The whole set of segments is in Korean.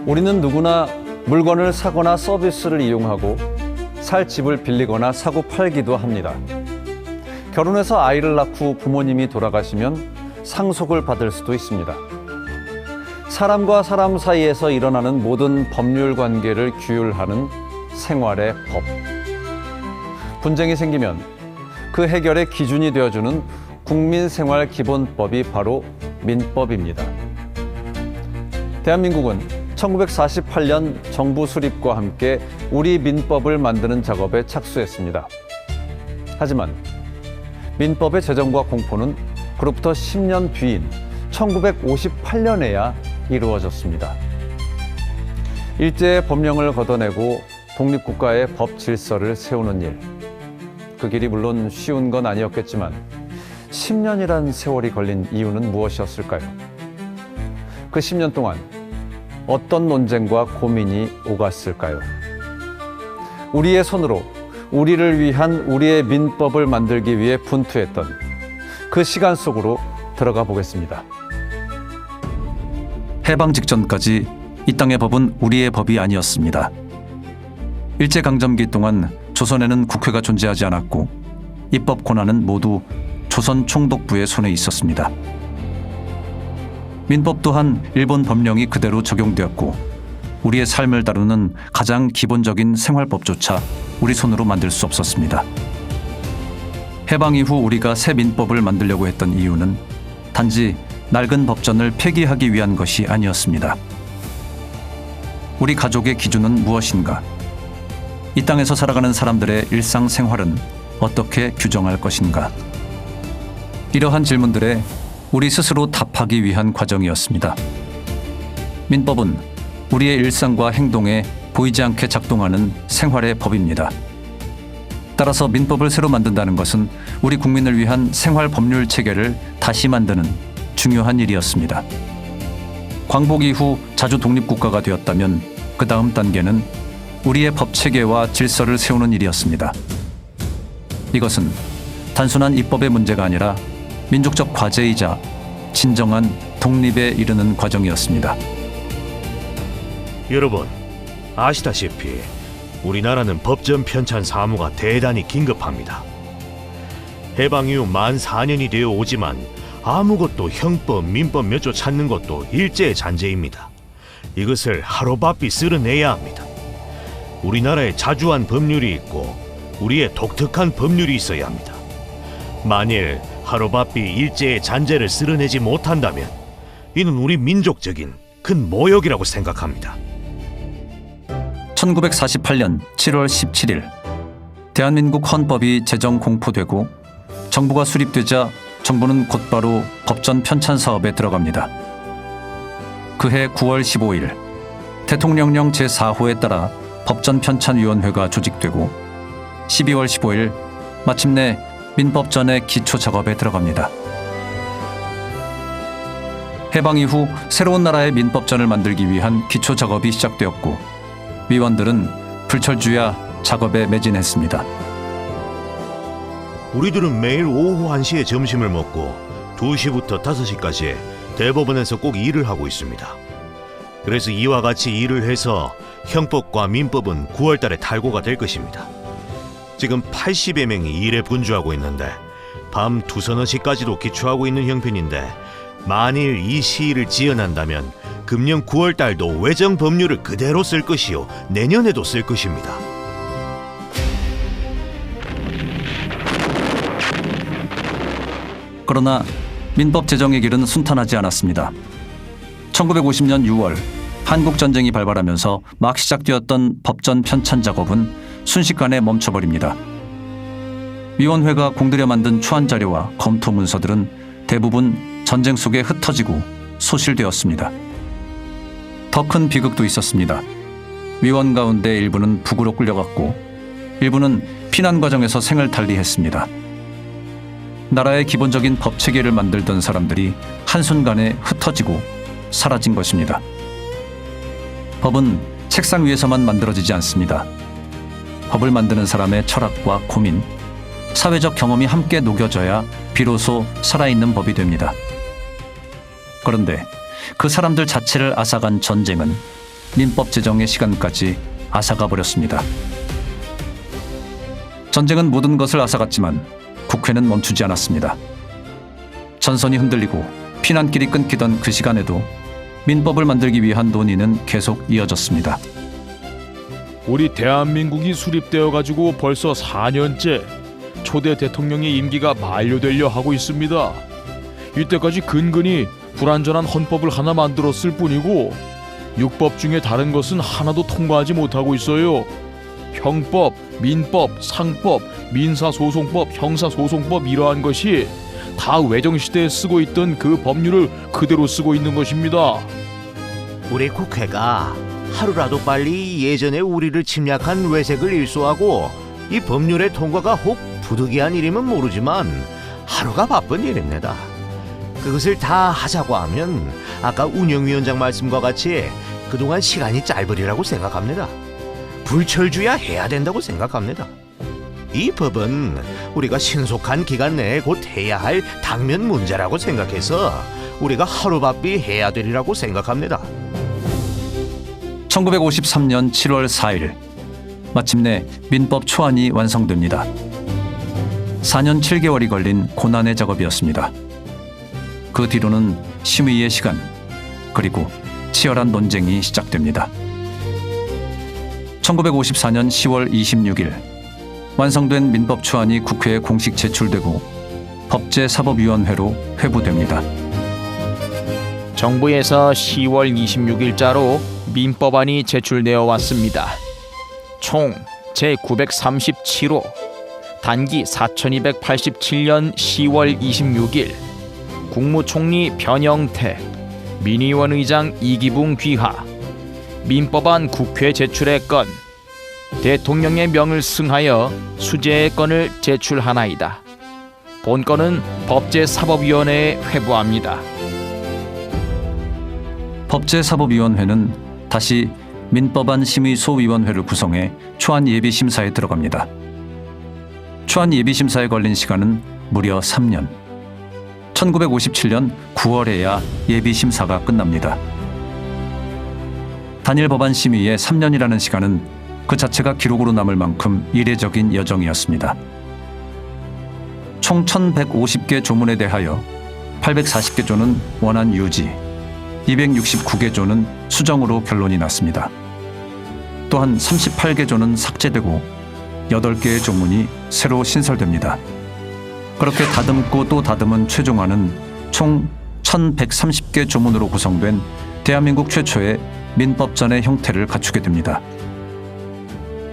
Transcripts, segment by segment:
우리는 누구나 물건을 사거나 서비스를 이용하고 살 집을 빌리거나 사고 팔기도 합니다. 결혼해서 아이를 낳고 부모님이 돌아가시면 상속을 받을 수도 있습니다. 사람과 사람 사이에서 일어나는 모든 법률 관계를 규율하는 생활의 법. 분쟁이 생기면 그 해결의 기준이 되어주는 국민생활기본법이 바로 민법입니다. 대한민국은 1948년 정부 수립과 함께 우리 민법을 만드는 작업에 착수했습니다. 하지만 민법의 제정과 공포는 그로부터 10년 뒤인 1958년에야 이루어졌습니다. 일제의 법령을 걷어내고 독립국가의 법 질서를 세우는 일. 그 길이 물론 쉬운 건 아니었겠지만 10년이란 세월이 걸린 이유는 무엇이었을까요? 그 10년 동안 어떤 논쟁과 고민이 오갔을까요? 우리의 손으로 우리를 위한 우리의 민법을 만들기 위해 분투했던 그 시간 속으로 들어가 보겠습니다. 해방 직전까지 이 땅의 법은 우리의 법이 아니었습니다. 일제강점기 동안 조선에는 국회가 존재하지 않았고 입법 권한은 모두 조선 총독부의 손에 있었습니다. 민법 또한 일본 법령이 그대로 적용되었고 우리의 삶을 다루는 가장 기본적인 생활법조차 우리 손으로 만들 수 없었습니다. 해방 이후 우리가 새 민법을 만들려고 했던 이유는 단지 낡은 법전을 폐기하기 위한 것이 아니었습니다. 우리 가족의 기준은 무엇인가? 이 땅에서 살아가는 사람들의 일상생활은 어떻게 규정할 것인가? 이러한 질문들에 우리 스스로 답하기 위한 과정이었습니다. 민법은 우리의 일상과 행동에 보이지 않게 작동하는 생활의 법입니다. 따라서 민법을 새로 만든다는 것은 우리 국민을 위한 생활 법률 체계를 다시 만드는 중요한 일이었습니다. 광복 이후 자주 독립국가가 되었다면 그 다음 단계는 우리의 법 체계와 질서를 세우는 일이었습니다. 이것은 단순한 입법의 문제가 아니라 민족적 과제이자 진정한 독립에 이르는 과정이었습니다. 여러분, 아시다시피 우리나라는 법전 편찬 사무가 대단히 긴급합니다. 해방 이후 만 4년이 되어 오지만 아무것도 형법, 민법 몇 조 찾는 것도 일제의 잔재입니다. 이것을 하루바삐 쓸어내야 합니다. 우리나라에 자주한 법률이 있고 우리의 독특한 법률이 있어야 합니다. 만일 하루바삐 일제의 잔재를 쓸어내지 못한다면 이는 우리 민족적인 큰 모욕이라고 생각합니다. 1948년 7월 17일 대한민국 헌법이 제정 공포되고 정부가 수립되자 정부는 곧바로 법전 편찬 사업에 들어갑니다. 그해 9월 15일 대통령령 제4호에 따라 법전 편찬위원회가 조직되고 12월 15일 마침내 민법전의 기초 작업에 들어갑니다. 해방 이후 새로운 나라의 민법전을 만들기 위한 기초 작업이 시작되었고 위원들은 불철주야 작업에 매진했습니다. 우리들은 매일 오후 1시에 점심을 먹고 2시부터 5시까지 대법원에서 꼭 일을 하고 있습니다. 그래서 이와 같이 일을 해서 형법과 민법은 9월 달에 탈고가 될 것입니다. 지금 80여 명이 일에 분주하고 있는데 밤 2, 3시까지도 기초하고 있는 형편인데 만일 이 시일을 지연한다면 금년 9월 달도 외정 법률을 그대로 쓸 것이요 내년에도 쓸 것입니다. 그러나 민법 제정의 길은 순탄하지 않았습니다. 1950년 6월 한국전쟁이 발발하면서 막 시작되었던 법전 편찬 작업은 순식간에 멈춰버립니다. 위원회가 공들여 만든 초안 자료와 검토 문서들은 대부분 전쟁 속에 흩어지고 소실되었습니다. 더 큰 비극도 있었습니다. 위원 가운데 일부는 북으로 끌려갔고 일부는 피난 과정에서 생을 달리했습니다. 나라의 기본적인 법 체계를 만들던 사람들이 한순간에 흩어지고 사라진 것입니다. 법은 책상 위에서만 만들어지지 않습니다. 법을 만드는 사람의 철학과 고민, 사회적 경험이 함께 녹여져야 비로소 살아있는 법이 됩니다. 그런데 그 사람들 자체를 앗아간 전쟁은 민법 제정의 시간까지 앗아가 버렸습니다. 전쟁은 모든 것을 앗아갔지만 국회는 멈추지 않았습니다. 전선이 흔들리고 피난길이 끊기던 그 시간에도 민법을 만들기 위한 논의는 계속 이어졌습니다. 우리 대한민국이 수립되어 가지고 벌써 4년째 초대 대통령의 임기가 만료되려 하고 있습니다. 이때까지 근근히 불완전한 헌법을 하나 만들었을 뿐이고 육법 중에 다른 것은 하나도 통과하지 못하고 있어요. 형법, 민법, 상법, 민사소송법, 형사소송법 이러한 것이 다 외정시대에 쓰고 있던 그 법률을 그대로 쓰고 있는 것입니다. 우리 국회가 하루라도 빨리 예전에 우리를 침략한 외색을 일소하고 이 법률의 통과가 혹 부득이한 일이면 모르지만 하루가 바쁜 일입니다. 그것을 다 하자고 하면 아까 운영위원장 말씀과 같이 그동안 시간이 짧으리라고 생각합니다. 불철주야 해야 된다고 생각합니다. 이 법은 우리가 신속한 기간 내에 곧 해야 할 당면 문제라고 생각해서 우리가 하루바삐 해야 되리라고 생각합니다. 1953년 7월 4일 마침내 민법 초안이 완성됩니다. 4년 7개월이 걸린 고난의 작업이었습니다. 그 뒤로는 심의의 시간 그리고 치열한 논쟁이 시작됩니다. 1954년 10월 26일 완성된 민법 초안이 국회에 공식 제출되고 법제사법위원회로 회부됩니다. 정부에서 10월 26일자로 민법안이 제출되어 왔습니다. 총 제937호 단기 4287년 10월 26일 국무총리 변영태, 민의원 의장 이기붕 귀하 민법안 국회 제출의 건 대통령의 명을 승하여 수재의 건을 제출하나이다. 본건은 법제사법위원회에 회부합니다. 법제사법위원회는 다시 민법안 심의소위원회를 구성해 초안 예비심사에 들어갑니다. 초안 예비심사에 걸린 시간은 무려 3년. 1957년 9월에야 예비심사가 끝납니다. 단일 법안 심의에 3년이라는 시간은 그 자체가 기록으로 남을 만큼 이례적인 여정이었습니다. 총 1150개 조문에 대하여 840개 조는 원안 유지, 269개 조는 수정으로 결론이 났습니다. 또한 38개 조는 삭제되고 8개의 조문이 새로 신설됩니다. 그렇게 다듬고 또 다듬은 최종안은 총 1130개 조문으로 구성된 대한민국 최초의 민법전의 형태를 갖추게 됩니다.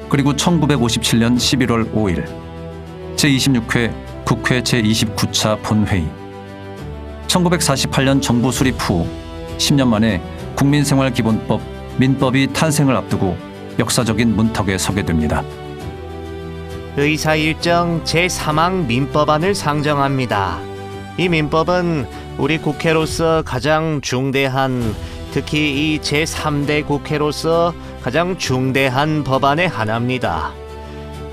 그리고 1957년 11월 5일 제26회 국회 제29차 본회의 1948년 정부 수립 후 10년 만에 국민생활기본법 민법이 탄생을 앞두고 역사적인 문턱에 서게 됩니다. 의사일정 제3항 민법안을 상정합니다. 이 민법은 우리 국회로서 가장 중대한, 특히 이 제3대 국회로서 가장 중대한 법안의 하나입니다.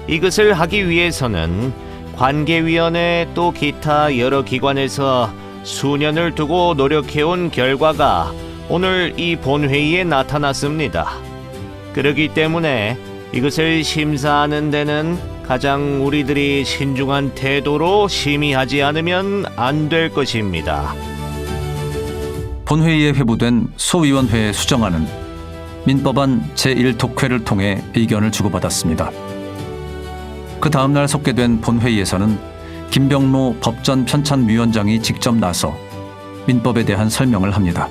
이것을 하기 위해서는 관계위원회 또 기타 여러 기관에서 수년을 두고 노력해온 결과가 오늘 이 본회의에 나타났습니다. 그렇기 때문에 이것을 심사하는 데는 가장 우리들이 신중한 태도로 심의하지 않으면 안 될 것입니다. 본회의에 회부된 소위원회의 수정안은 민법안 제1독회를 통해 의견을 주고받았습니다. 그 다음날 속개된 본회의에서는 김병로 법전 편찬위원장이 직접 나서 민법에 대한 설명을 합니다.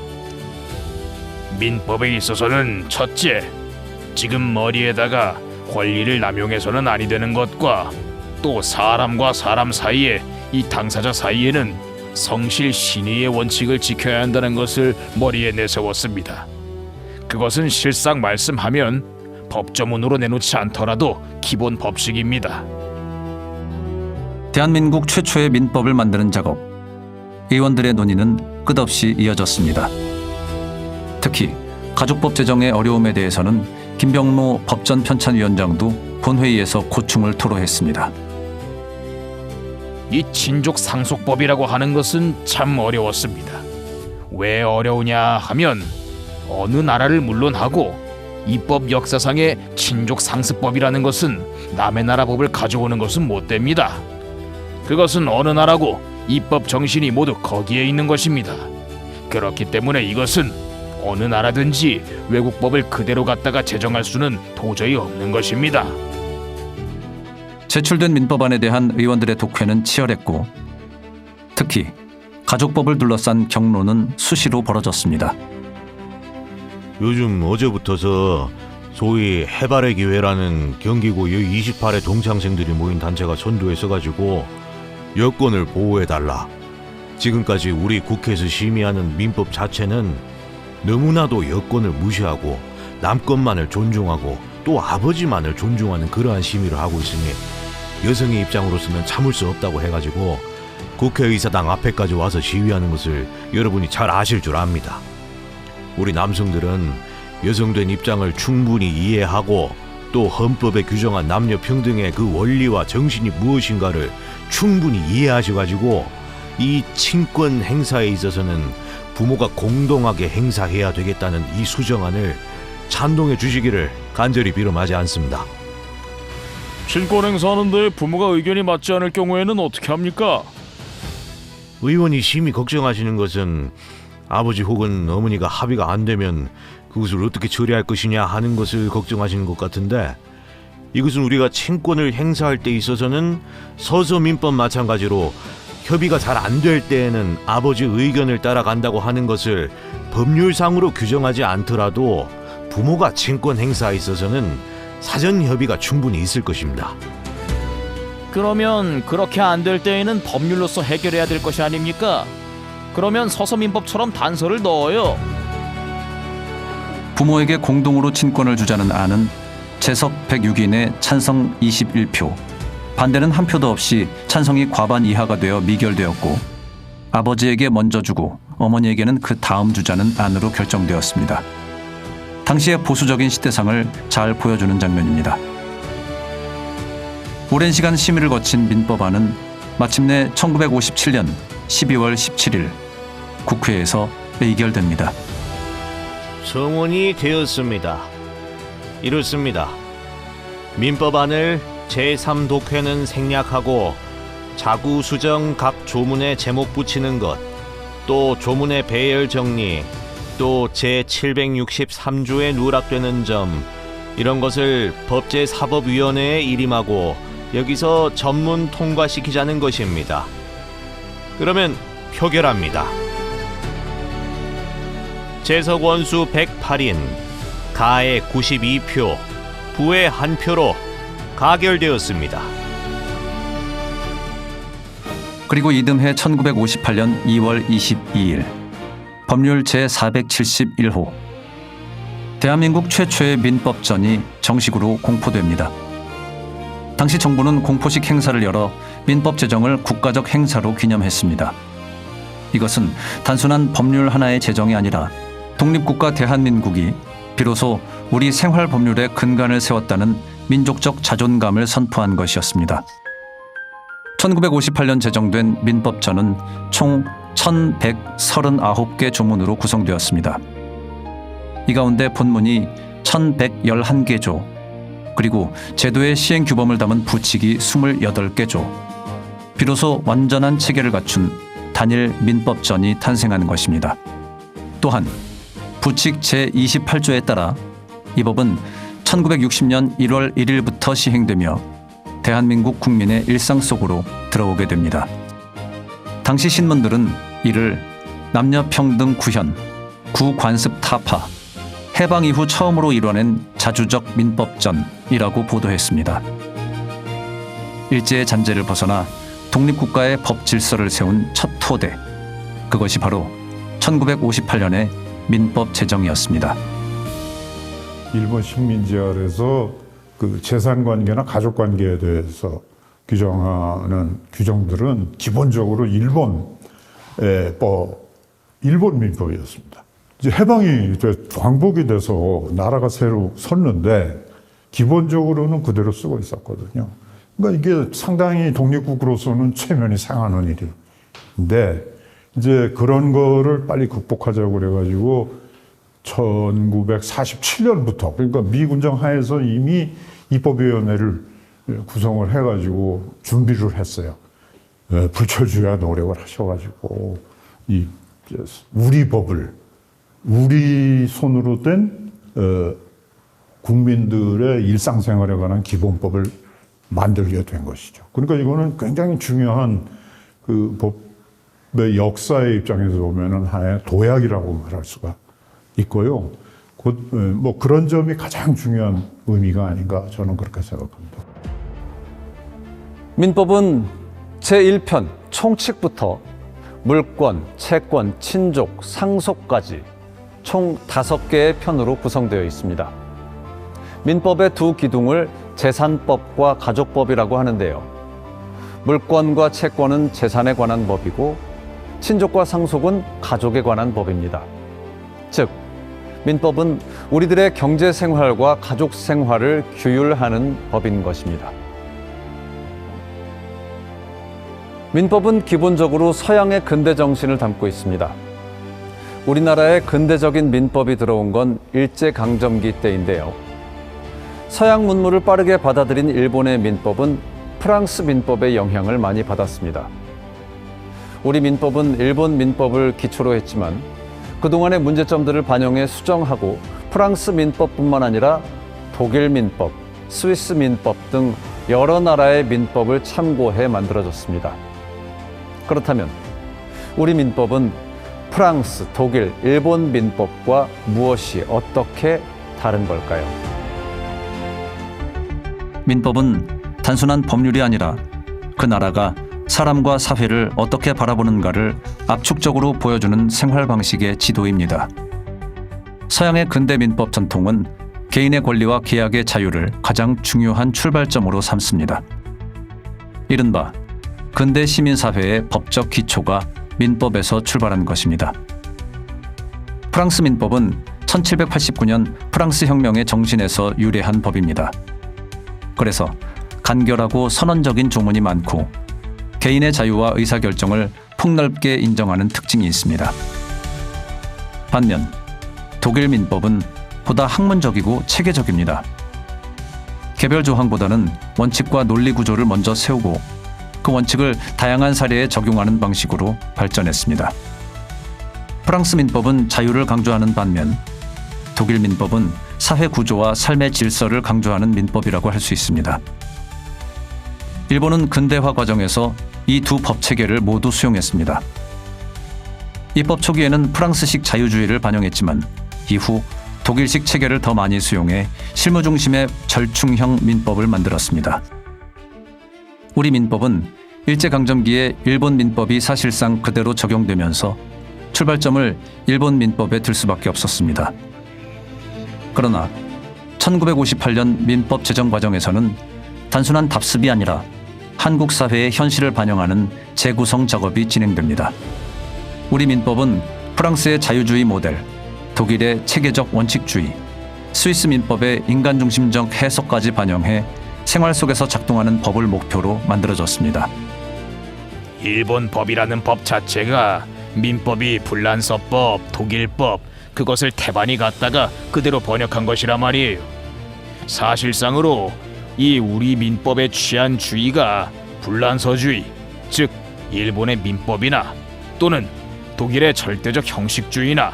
민법에 있어서는 첫째, 지금 머리에다가 권리를 남용해서는 아니 되는 것과 또 사람과 사람 사이에 이 당사자 사이에는 성실 신의의 원칙을 지켜야 한다는 것을 머리에 내세웠습니다. 그것은 실상 말씀하면 법조문으로 내놓지 않더라도 기본 법칙입니다. 대한민국 최초의 민법을 만드는 작업, 의원들의 논의는 끝없이 이어졌습니다. 특히 가족법 제정의 어려움에 대해서는 김병로 법전 편찬위원장도 본회의에서 고충을 토로했습니다. 이 친족 상속법이라고 하는 것은 참 어려웠습니다. 왜 어려우냐 하면 어느 나라를 물론하고 입법 역사상의 친족 상습법이라는 것은 남의 나라 법을 가져오는 것은 못 됩니다. 그것은 어느 나라고 입법 정신이 모두 거기에 있는 것입니다. 그렇기 때문에 이것은 어느 나라든지 외국 법을 그대로 갖다가 제정할 수는 도저히 없는 것입니다. 제출된 민법안에 대한 의원들의 독회는 치열했고 특히 가족법을 둘러싼 경로는 수시로 벌어졌습니다. 요즘 어제부터서 소위 해발의 기회라는 경기고 여28의 동창생들이 모인 단체가 선두에 서가지고 여권을 보호해달라. 지금까지 우리 국회에서 심의하는 민법 자체는 너무나도 여권을 무시하고 남권만을 존중하고 또 아버지만을 존중하는 그러한 심의를 하고 있으니 여성의 입장으로서는 참을 수 없다고 해가지고 국회의사당 앞에까지 와서 시위하는 것을 여러분이 잘 아실 줄 압니다. 우리 남성들은 여성된 입장을 충분히 이해하고 또 헌법에 규정한 남녀 평등의 그 원리와 정신이 무엇인가를 충분히 이해하셔가지고 이 친권 행사에 있어서는 부모가 공동하게 행사해야 되겠다는 이 수정안을 찬동해 주시기를 간절히 빌어마지 않습니다. 친권 행사하는데 부모가 의견이 맞지 않을 경우에는 어떻게 합니까? 의원이 심히 걱정하시는 것은 아버지 혹은 어머니가 합의가 안 되면 그것을 어떻게 처리할 것이냐 하는 것을 걱정하시는 것 같은데, 이것은 우리가 친권을 행사할 때 있어서는 서서민법 마찬가지로 협의가 잘 안 될 때에는 아버지 의견을 따라간다고 하는 것을 법률상으로 규정하지 않더라도 부모가 친권 행사에 있어서는 사전 협의가 충분히 있을 것입니다. 그러면 그렇게 안 될 때에는 법률로서 해결해야 될 것이 아닙니까? 그러면 서서민법처럼 단서를 넣어요. 부모에게 공동으로 친권을 주자는 안은 재석 106인의 찬성 21표, 반대는 한 표도 없이 찬성이 과반 이하가 되어 미결되었고 아버지에게 먼저 주고 어머니에게는 그 다음 주자는 안으로 결정되었습니다. 당시의 보수적인 시대상을 잘 보여주는 장면입니다. 오랜 시간 심의를 거친 민법안은 마침내 1957년 12월 17일 국회에서 의결됩니다. 성원이 되었습니다. 이렇습니다. 민법안을 제3독회는 생략하고 자구 수정 각 조문에 제목 붙이는 것, 또 조문의 배열 정리, 또 제763조에 누락되는 점, 이런 것을 법제사법위원회에 일임하고 여기서 전문 통과시키자는 것입니다. 그러면 표결합니다. 재석 원수 108인, 가의 92표, 부의 1표로 가결되었습니다. 그리고 이듬해 1958년 2월 22일 법률 제471호 대한민국 최초의 민법전이 정식으로 공포됩니다. 당시 정부는 공포식 행사를 열어 민법 제정을 국가적 행사로 기념했습니다. 이것은 단순한 법률 하나의 제정이 아니라 독립국가 대한민국이 비로소 우리 생활 법률의 근간을 세웠다는 민족적 자존감을 선포한 것이었습니다. 1958년 제정된 민법전은 총 1139개 조문으로 구성되었습니다. 이 가운데 본문이 1111개조, 그리고 제도의 시행 규범을 담은 부칙이 28개조, 비로소 완전한 체계를 갖춘 단일 민법전이 탄생하는 것입니다. 또한 부칙 제28조에 따라 이 법은 1960년 1월 1일부터 시행되며 대한민국 국민의 일상 속으로 들어오게 됩니다. 당시 신문들은 이를 남녀평등 구현, 구관습 타파, 해방 이후 처음으로 이뤄낸 자주적 민법전이라고 보도했습니다. 일제의 잔재를 벗어나 독립국가의 법 질서를 세운 첫 토대, 그것이 바로 1958년의 민법 제정이었습니다. 일본 식민지 아래서 그 재산 관계나 가족 관계에 대해서 규정하는 규정들은 기본적으로 일본 민법이었습니다. 이제 해방이 이제 광복이 돼서 나라가 새로 섰는데 기본적으로는 그대로 쓰고 있었거든요. 그러니까 이게 상당히 독립국으로서는 최면이 상하는 일인데 이제 그런 거를 빨리 극복하자고 그래가지고 1947년부터 그러니까 미군정 하에서 이미 입법위원회를 구성을 해가지고 준비를 했어요. 불철주야 노력을 하셔가지고 우리 법을 우리 손으로 된 국민들의 일상생활에 관한 기본법을 만들게 된 것이죠. 그러니까 이거는 굉장히 중요한 그 법의 역사의 입장에서 보면은 하나의 도약이라고 말할 수가 있고요. 뭐 그런 점이 가장 중요한 의미가 아닌가 저는 그렇게 생각합니다. 민법은 제1편 총칙부터 물권, 채권, 친족, 상속까지 총 5개의 편으로 구성되어 있습니다. 민법의 두 기둥을 재산법과 가족법이라고 하는데요. 물권과 채권은 재산에 관한 법이고 친족과 상속은 가족에 관한 법입니다. 즉, 민법은 우리들의 경제 생활과 가족 생활을 규율하는 법인 것입니다. 민법은 기본적으로 서양의 근대 정신을 담고 있습니다. 우리나라에 근대적인 민법이 들어온 건 일제강점기 때인데요. 서양 문물을 빠르게 받아들인 일본의 민법은 프랑스 민법의 영향을 많이 받았습니다. 우리 민법은 일본 민법을 기초로 했지만 그동안의 문제점들을 반영해 수정하고 프랑스 민법뿐만 아니라 독일 민법, 스위스 민법 등 여러 나라의 민법을 참고해 만들어졌습니다. 그렇다면 우리 민법은 프랑스, 독일, 일본 민법과 무엇이 어떻게 다른 걸까요? 민법은 단순한 법률이 아니라 그 나라가 사람과 사회를 어떻게 바라보는가를 압축적으로 보여주는 생활 방식의 지도입니다. 서양의 근대 민법 전통은 개인의 권리와 계약의 자유를 가장 중요한 출발점으로 삼습니다. 이른바 근대 시민사회의 법적 기초가 민법에서 출발한 것입니다. 프랑스 민법은 1789년 프랑스 혁명의 정신에서 유래한 법입니다. 그래서 간결하고 선언적인 조문이 많고 개인의 자유와 의사결정을 폭넓게 인정하는 특징이 있습니다. 반면 독일 민법은 보다 학문적이고 체계적입니다. 개별 조항보다는 원칙과 논리 구조를 먼저 세우고 그 원칙을 다양한 사례에 적용하는 방식으로 발전했습니다. 프랑스 민법은 자유를 강조하는 반면 독일 민법은 사회 구조와 삶의 질서를 강조하는 민법이라고 할 수 있습니다. 일본은 근대화 과정에서 이 두 법 체계를 모두 수용했습니다. 입법 초기에는 프랑스식 자유주의를 반영했지만 이후 독일식 체계를 더 많이 수용해 실무 중심의 절충형 민법을 만들었습니다. 우리 민법은 일제강점기에 일본 민법이 사실상 그대로 적용되면서 출발점을 일본 민법에 들 수밖에 없었습니다. 그러나 1958년 민법 제정 과정에서는 단순한 답습이 아니라 한국 사회의 현실을 반영하는 재구성 작업이 진행됩니다. 우리 민법은 프랑스의 자유주의 모델, 독일의 체계적 원칙주의, 스위스 민법의 인간중심적 해석까지 반영해 생활 속에서 작동하는 법을 목표로 만들어졌습니다. 일본 법이라는 법 자체가 민법이 불란서법, 독일법 그것을 태반이 갖다가 그대로 번역한 것이라 말이에요. 사실상으로 이 우리 민법에 취한 주의가 불란서주의, 즉 일본의 민법이나 또는 독일의 절대적 형식주의나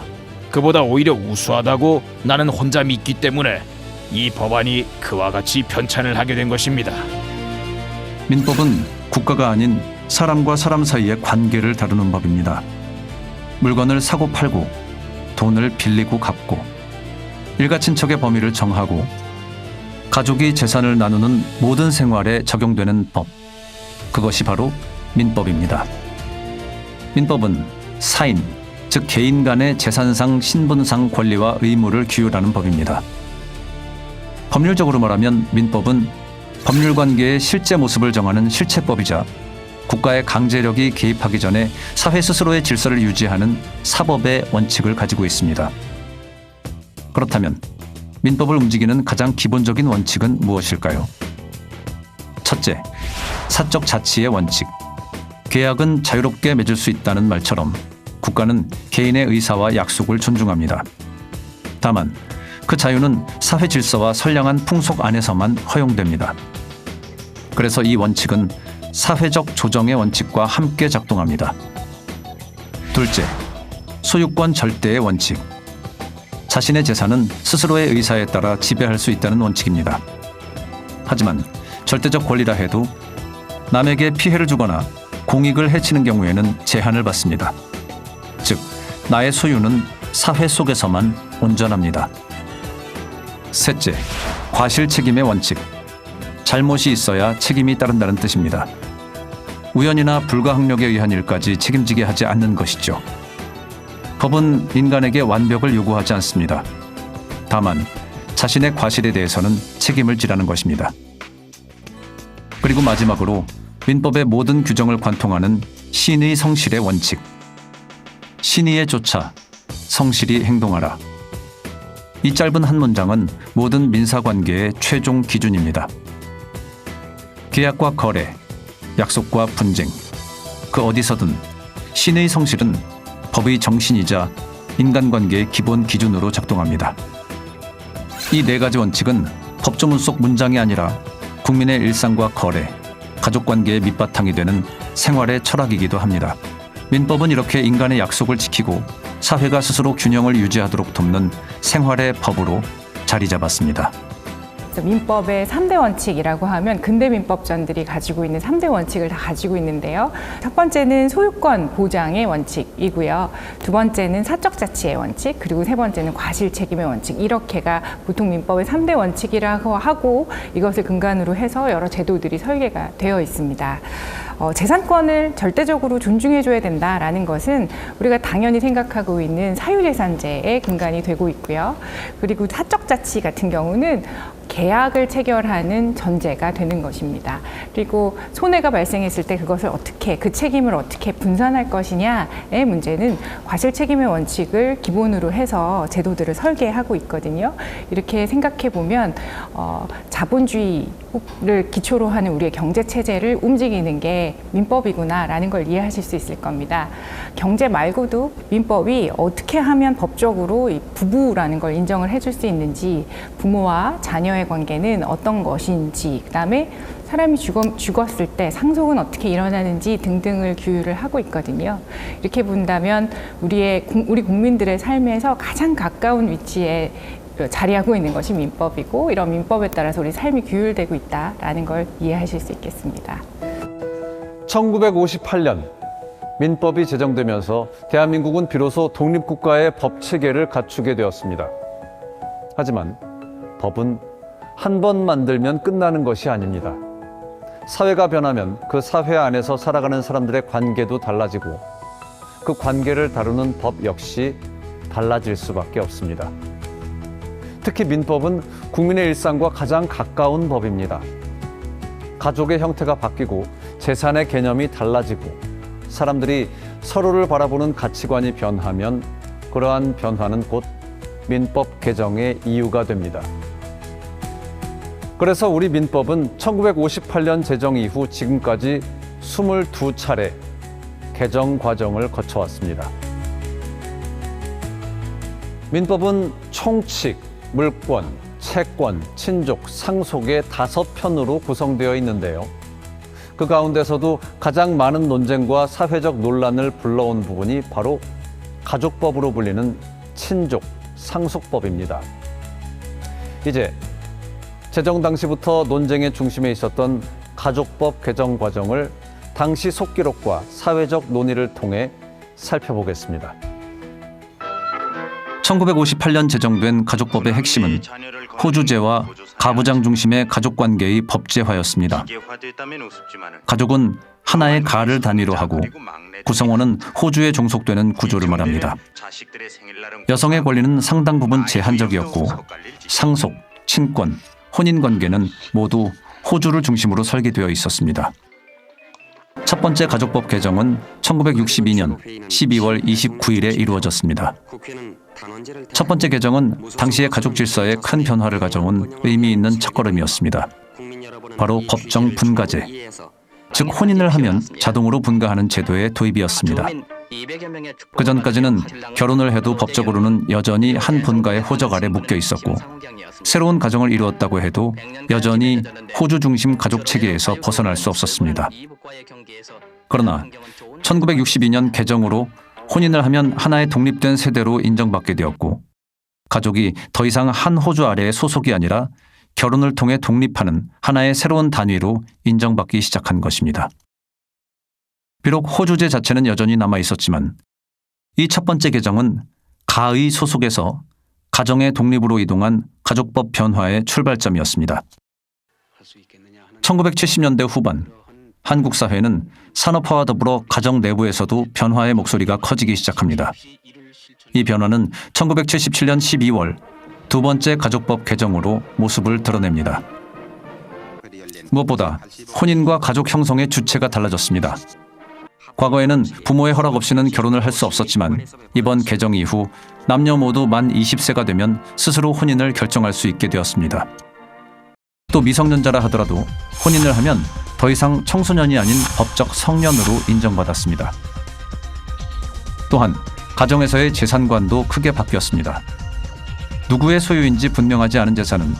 그보다 오히려 우수하다고 나는 혼자 믿기 때문에 이 법안이 그와 같이 편찬을 하게 된 것입니다. 민법은 국가가 아닌 사람과 사람 사이의 관계를 다루는 법입니다. 물건을 사고 팔고 돈을 빌리고 갚고 일가친척의 범위를 정하고 가족이 재산을 나누는 모든 생활에 적용되는 법. 그것이 바로 민법입니다. 민법은 사인, 즉 개인 간의 재산상 신분상 권리와 의무를 규율하는 법입니다. 법률적으로 말하면 민법은 법률 관계의 실제 모습을 정하는 실체법이자 국가의 강제력이 개입하기 전에 사회 스스로의 질서를 유지하는 사법의 원칙을 가지고 있습니다. 그렇다면 민법을 움직이는 가장 기본적인 원칙은 무엇일까요? 첫째, 사적 자치의 원칙. 계약은 자유롭게 맺을 수 있다는 말처럼 국가는 개인의 의사와 약속을 존중합니다. 다만 그 자유는 사회 질서와 선량한 풍속 안에서만 허용됩니다. 그래서 이 원칙은 사회적 조정의 원칙과 함께 작동합니다. 둘째, 소유권 절대의 원칙. 자신의 재산은 스스로의 의사에 따라 지배할 수 있다는 원칙입니다. 하지만 절대적 권리라 해도 남에게 피해를 주거나 공익을 해치는 경우에는 제한을 받습니다. 즉, 나의 소유는 사회 속에서만 온전합니다. 셋째, 과실 책임의 원칙. 잘못이 있어야 책임이 따른다는 뜻입니다. 우연이나 불가항력에 의한 일까지 책임지게 하지 않는 것이죠. 법은 인간에게 완벽을 요구하지 않습니다. 다만 자신의 과실에 대해서는 책임을 지라는 것입니다. 그리고 마지막으로 민법의 모든 규정을 관통하는 신의 성실의 원칙. 신의에 쫓아 성실히 행동하라. 이 짧은 한 문장은 모든 민사관계의 최종 기준입니다. 계약과 거래, 약속과 분쟁, 그 어디서든 신의 성실은 법의 정신이자 인간관계의 기본 기준으로 작동합니다. 이 네 가지 원칙은 법조문 속 문장이 아니라 국민의 일상과 거래, 가족관계의 밑바탕이 되는 생활의 철학이기도 합니다. 민법은 이렇게 인간의 약속을 지키고 사회가 스스로 균형을 유지하도록 돕는 생활의 법으로 자리 잡았습니다. 민법의 3대 원칙이라고 하면 근대 민법전들이 가지고 있는 3대 원칙을 다 가지고 있는데요. 첫 번째는 소유권 보장의 원칙이고요. 두 번째는 사적 자치의 원칙, 그리고 세 번째는 과실 책임의 원칙. 이렇게가 보통 민법의 3대 원칙이라고 하고 이것을 근간으로 해서 여러 제도들이 설계가 되어 있습니다. 재산권을 절대적으로 존중해줘야 된다라는 것은 우리가 당연히 생각하고 있는 사유재산제의 근간이 되고 있고요. 그리고 사적 자치 같은 경우는 계약을 체결하는 전제가 되는 것입니다. 그리고 손해가 발생했을 때 그것을 어떻게, 그 책임을 어떻게 분산할 것이냐의 문제는 과실 책임의 원칙을 기본으로 해서 제도들을 설계하고 있거든요. 이렇게 생각해 보면 자본주의를 기초로 하는 우리의 경제 체제를 움직이는 게 민법이구나라는 걸 이해하실 수 있을 겁니다. 경제 말고도 민법이 어떻게 하면 법적으로 이 부부라는 걸 인정을 해줄 수 있는지, 부모와 자녀의 관계는 어떤 것인지, 그다음에 사람이 죽었을 때 상속은 어떻게 일어나는지 등등을 규율을 하고 있거든요. 이렇게 본다면 우리 국민들의 삶에서 가장 가까운 위치에 자리하고 있는 것이 민법이고, 이런 민법에 따라서 우리 삶이 규율되고 있다라는 걸 이해하실 수 있겠습니다. 1958년 민법이 제정되면서 대한민국은 비로소 독립국가의 법 체계를 갖추게 되었습니다. 하지만 법은 한 번 만들면 끝나는 것이 아닙니다. 사회가 변하면 그 사회 안에서 살아가는 사람들의 관계도 달라지고 그 관계를 다루는 법 역시 달라질 수밖에 없습니다. 특히 민법은 국민의 일상과 가장 가까운 법입니다. 가족의 형태가 바뀌고 재산의 개념이 달라지고 사람들이 서로를 바라보는 가치관이 변하면 그러한 변화는 곧 민법 개정의 이유가 됩니다. 그래서 우리 민법은 1958년 제정 이후 지금까지 22차례 개정 과정을 거쳐왔습니다. 민법은 총칙, 물권, 채권, 친족, 상속의 5편으로 구성되어 있는데요. 그 가운데서도 가장 많은 논쟁과 사회적 논란을 불러온 부분이 바로 가족법으로 불리는 친족 상속법입니다. 이제 제정 당시부터 논쟁의 중심에 있었던 가족법 개정 과정을 당시 속기록과 사회적 논의를 통해 살펴보겠습니다. 1958년 제정된 가족법의 핵심은 호주제와 가부장 중심의 가족관계의 법제화였습니다. 가족은 하나의 가를 단위로 하고 구성원은 호주에 종속되는 구조를 말합니다. 여성의 권리는 상당 부분 제한적이었고 상속, 친권, 혼인관계는 모두 호주를 중심으로 설계되어 있었습니다. 첫 번째 가족법 개정은 1962년 12월 29일에 이루어졌습니다. 첫 번째 개정은 당시의 가족 질서에 큰 변화를 가져온 의미 있는 첫걸음이었습니다. 바로 법정 분가제, 즉 혼인을 하면 자동으로 분가하는 제도의 도입이었습니다. 그전까지는 결혼을 해도 법적으로는 여전히 한 분가의 호적 아래 묶여 있었고 새로운 가정을 이루었다고 해도 여전히 호주 중심 가족 체계에서 벗어날 수 없었습니다. 그러나 1962년 개정으로 혼인을 하면 하나의 독립된 세대로 인정받게 되었고 가족이 더 이상 한 호주 아래의 소속이 아니라 결혼을 통해 독립하는 하나의 새로운 단위로 인정받기 시작한 것입니다. 비록 호주제 자체는 여전히 남아 있었지만 이 첫 번째 개정은 가의 소속에서 가정의 독립으로 이동한 가족법 변화의 출발점이었습니다. 1970년대 후반 한국 사회는 산업화와 더불어 가정 내부에서도 변화의 목소리가 커지기 시작합니다. 이 변화는 1977년 12월 두 번째 가족법 개정으로 모습을 드러냅니다. 무엇보다 혼인과 가족 형성의 주체가 달라졌습니다. 과거에는 부모의 허락 없이는 결혼을 할 수 없었지만 이번 개정 이후 남녀 모두 만 20세가 되면 스스로 혼인을 결정할 수 있게 되었습니다. 또 미성년자라 하더라도 혼인을 하면 더 이상 청소년이 아닌 법적 성년으로 인정받았습니다. 또한 가정에서의 재산관도 크게 바뀌었습니다. 누구의 소유인지 분명하지 않은 재산은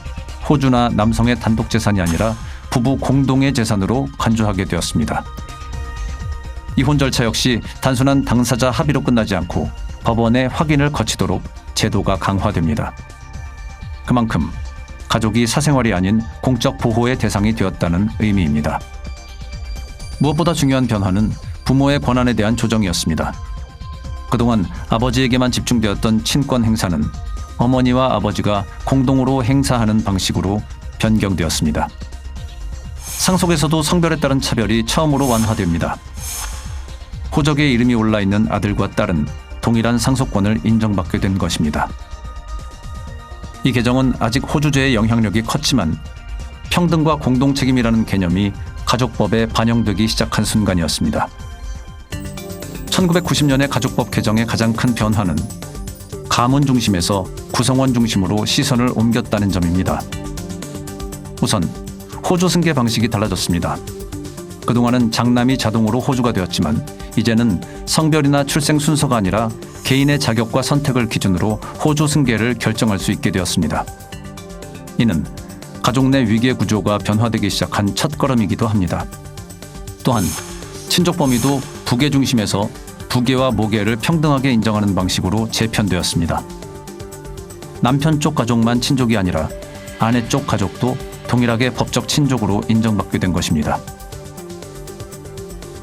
호주나 남성의 단독 재산이 아니라 부부 공동의 재산으로 간주하게 되었습니다. 이혼 절차 역시 단순한 당사자 합의로 끝나지 않고 법원의 확인을 거치도록 제도가 강화됩니다. 그만큼 가족이 사생활이 아닌 공적 보호의 대상이 되었다는 의미입니다. 무엇보다 중요한 변화는 부모의 권한에 대한 조정이었습니다. 그동안 아버지에게만 집중되었던 친권 행사는 어머니와 아버지가 공동으로 행사하는 방식으로 변경되었습니다. 상속에서도 성별에 따른 차별이 처음으로 완화됩니다. 호적에 이름이 올라있는 아들과 딸은 동일한 상속권을 인정받게 된 것입니다. 이 개정은 아직 호주제의 영향력이 컸지만 평등과 공동책임이라는 개념이 가족법에 반영되기 시작한 순간이었습니다. 1990년의 가족법 개정의 가장 큰 변화는 가문 중심에서 구성원 중심으로 시선을 옮겼다는 점입니다. 우선 호주 승계 방식이 달라졌습니다. 그동안은 장남이 자동으로 호주가 되었지만 이제는 성별이나 출생 순서가 아니라 개인의 자격과 선택을 기준으로 호주 승계를 결정할 수 있게 되었습니다. 이는 가족 내 위계 구조가 변화되기 시작한 첫걸음이기도 합니다. 또한 친족 범위도 부계 중심에서 부계와 모계를 평등하게 인정하는 방식으로 재편되었습니다. 남편 쪽 가족만 친족이 아니라 아내 쪽 가족도 동일하게 법적 친족으로 인정받게 된 것입니다.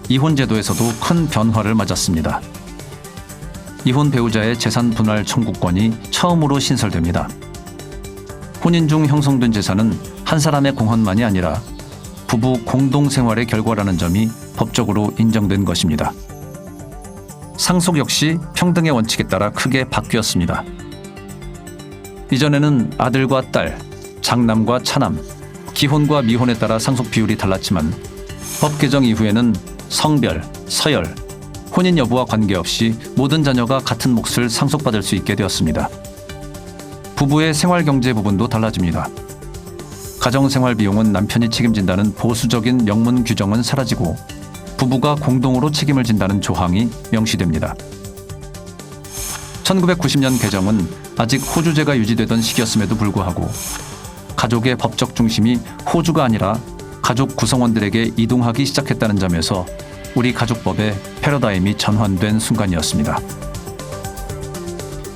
이혼 제도에서도 큰 변화를 맞았습니다. 이혼 배우자의 재산 분할 청구권이 처음으로 신설됩니다. 혼인 중 형성된 재산은 한 사람의 공헌만이 아니라 부부 공동 생활의 결과라는 점이 법적으로 인정된 것입니다. 상속 역시 평등의 원칙에 따라 크게 바뀌었습니다. 이전에는 아들과 딸, 장남과 차남, 기혼과 미혼에 따라 상속 비율이 달랐지만 법 개정 이후에는 성별, 서열, 혼인 여부와 관계없이 모든 자녀가 같은 몫을 상속받을 수 있게 되었습니다. 부부의 생활경제 부분도 달라집니다. 가정생활 비용은 남편이 책임진다는 보수적인 명문 규정은 사라지고 부부가 공동으로 책임을 진다는 조항이 명시됩니다. 1990년 개정은 아직 호주제가 유지되던 시기였음에도 불구하고 가족의 법적 중심이 호주가 아니라 가족 구성원들에게 이동하기 시작했다는 점에서 우리 가족법의 패러다임이 전환된 순간이었습니다.